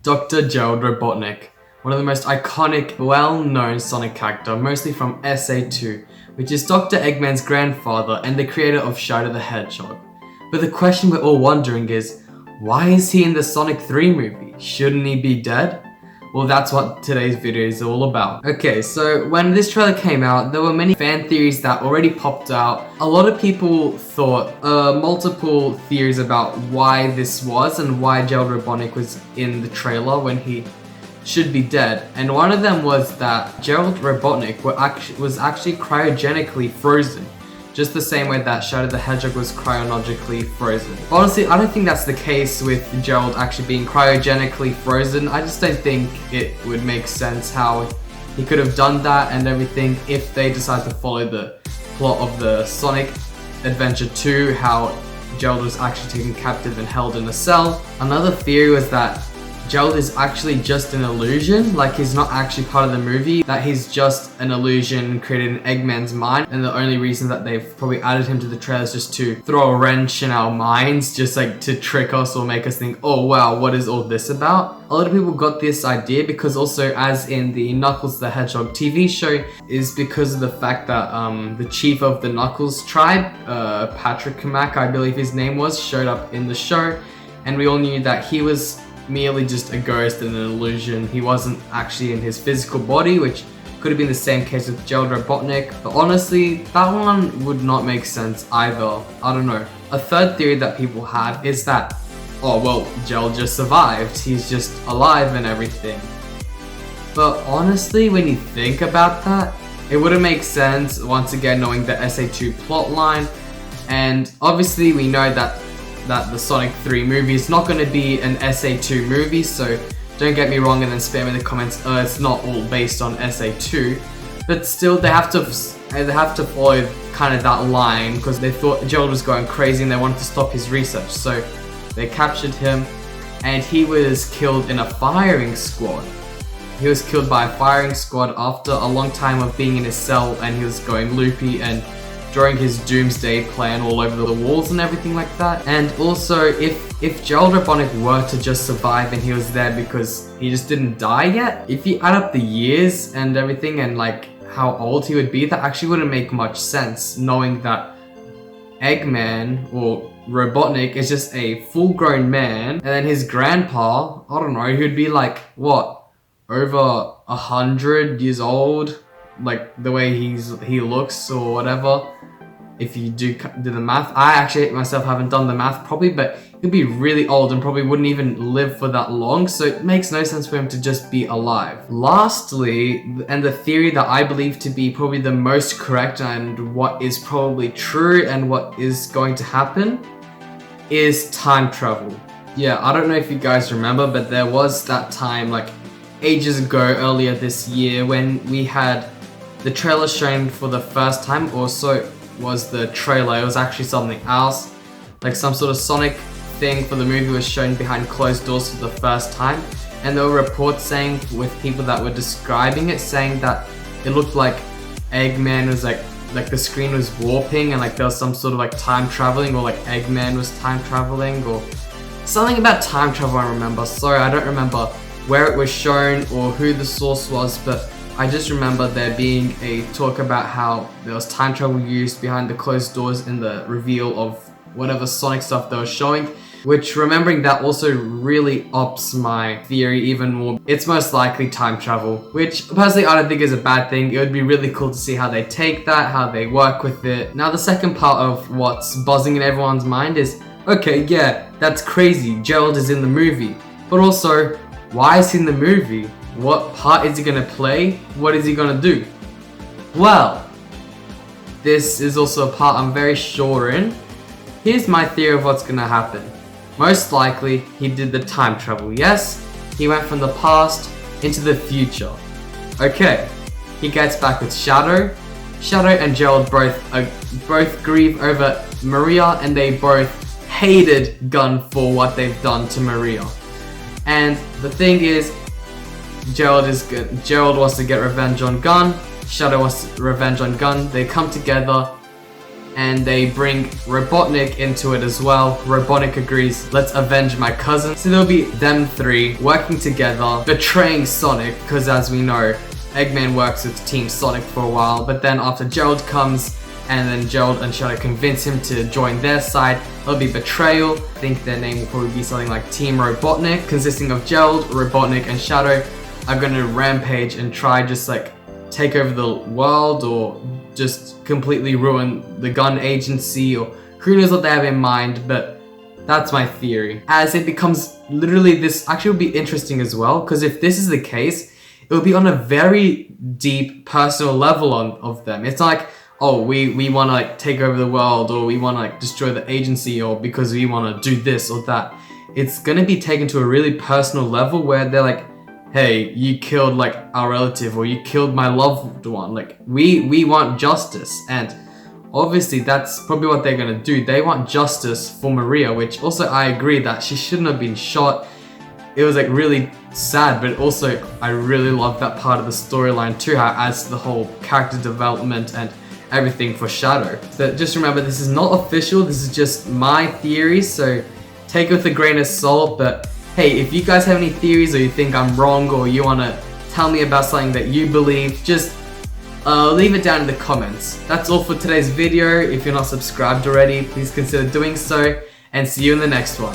Dr. Gerald Robotnik, one of the most iconic, well-known Sonic character, mostly from SA2, which is Dr. Eggman's grandfather and the creator of Shadow the Hedgehog. But the question we're all wondering is, why is he in the Sonic 3 movie? Shouldn't he be dead? Well, that's what today's video is all about. Okay, so when this trailer came out, there were many fan theories that already popped out. A lot of people thought multiple theories about why this was and why Gerald Robotnik was in the trailer when he should be dead. And one of them was that Gerald Robotnik was actually cryogenically frozen, just the same way that Shadow the Hedgehog was cryogenically frozen. But honestly, I don't think that's the case with Gerald actually being cryogenically frozen. I just don't think it would make sense how he could have done that and everything if they decide to follow the plot of the Sonic Adventure 2, how Gerald was actually taken captive and held in a cell. Another theory was that Gerald is actually just an illusion, like he's not actually part of the movie, that he's just an illusion created in Eggman's mind, and the only reason that they've probably added him to the trailer is just to throw a wrench in our minds, just like to trick us or make us think, oh wow, what is all this about? A lot of people got this idea because also, as in the Knuckles the Hedgehog TV show, is because of the fact that the chief of the Knuckles tribe, Patrick Kamak, I believe his name was, showed up in the show, and we all knew that he was merely just a ghost and an illusion. He wasn't actually in his physical body, which could have been the same case with Gerald Robotnik, but honestly, that one would not make sense either. I don't know. A third theory that people have is that, oh well, Gerald just survived, he's just alive and everything. But honestly, when you think about that, it wouldn't make sense, once again knowing the SA2 plotline, and obviously we know that the Sonic 3 movie is not going to be an SA2 movie, so don't get me wrong and then spam in the comments, it's not all based on SA2, but still they have to follow kind of that line because they thought Gerald was going crazy and they wanted to stop his research, so they captured him and he was killed in a firing squad. He was killed by a firing squad after a long time of being in his cell, and he was going loopy and drawing his doomsday plan all over the walls and everything like that. And also, if Gerald Robotnik were to just survive and he was there because he just didn't die yet, if you add up the years and everything and like how old he would be, that actually wouldn't make much sense, knowing that Eggman or Robotnik is just a full-grown man, and then his grandpa, I don't know, he would be like, what, over 100 years old, like the way he looks or whatever. If you do the math, I actually myself haven't done the math probably, but he'd be really old and probably wouldn't even live for that long, so it makes no sense for him to just be alive. Lastly, and the theory that I believe to be probably the most correct and what is probably true and what is going to happen, is time travel. Yeah, I don't know if you guys remember, but there was that time like ages ago, earlier this year, when we had the trailer shown for the first time. Also was the trailer, it was actually something else, like some sort of Sonic thing for the movie was shown behind closed doors for the first time, and there were reports saying, with people that were describing it, saying that it looked like Eggman was like the screen was warping and like there was some sort of like time traveling, or like Eggman was time traveling, or something about time travel. I remember, sorry I don't remember where it was shown or who the source was, but I just remember there being a talk about how there was time travel used behind the closed doors in the reveal of whatever Sonic stuff they were showing, which, remembering that, also really ups my theory even more. It's most likely time travel, which personally I don't think is a bad thing. It would be really cool to see how they take that, how they work with it. Now the second part of what's buzzing in everyone's mind is, okay, yeah, that's crazy, Gerald is in the movie, but also, why is he in the movie? What part is he gonna play? What is he gonna do? Well, this is also a part I'm very sure in. Here's my theory of what's gonna happen. Most likely, he did the time travel, yes? He went from the past into the future. Okay, he gets back with Shadow. Shadow and Gerald both grieve over Maria, and they both hated Gun for what they've done to Maria. And the thing is, Gerald wants to get revenge on Gun, Shadow wants revenge on Gun. They come together and they bring Robotnik into it as well. Robotnik agrees, let's avenge my cousin. So there'll be them three working together, betraying Sonic, because as we know, Eggman works with Team Sonic for a while, but then after Gerald comes, and then Gerald and Shadow convince him to join their side, there'll be betrayal. I think their name will probably be something like Team Robotnik, consisting of Gerald, Robotnik, and Shadow are gonna rampage and try just like take over the world or just completely ruin the gun agency, or who knows what they have in mind, but that's my theory. As it becomes literally, this actually will be interesting as well, because if this is the case, it will be on a very deep personal level of them. It's like, oh, we want to like take over the world, or we want to like destroy the agency, or because we want to do this or that. It's gonna be taken to a really personal level where they're like, hey, you killed like our relative, or you killed my loved one. Like we want justice, and obviously that's probably what they're gonna do. They want justice for Maria, which also I agree that she shouldn't have been shot. It was like really sad, but also I really love that part of the storyline too, how it adds to the whole character development and everything for Shadow. But just remember, this is not official, this is just my theory, so take it with a grain of salt. But hey, if you guys have any theories, or you think I'm wrong, or you want to tell me about something that you believe, just leave it down in the comments. That's all for today's video. If you're not subscribed already, please consider doing so, and see you in the next one.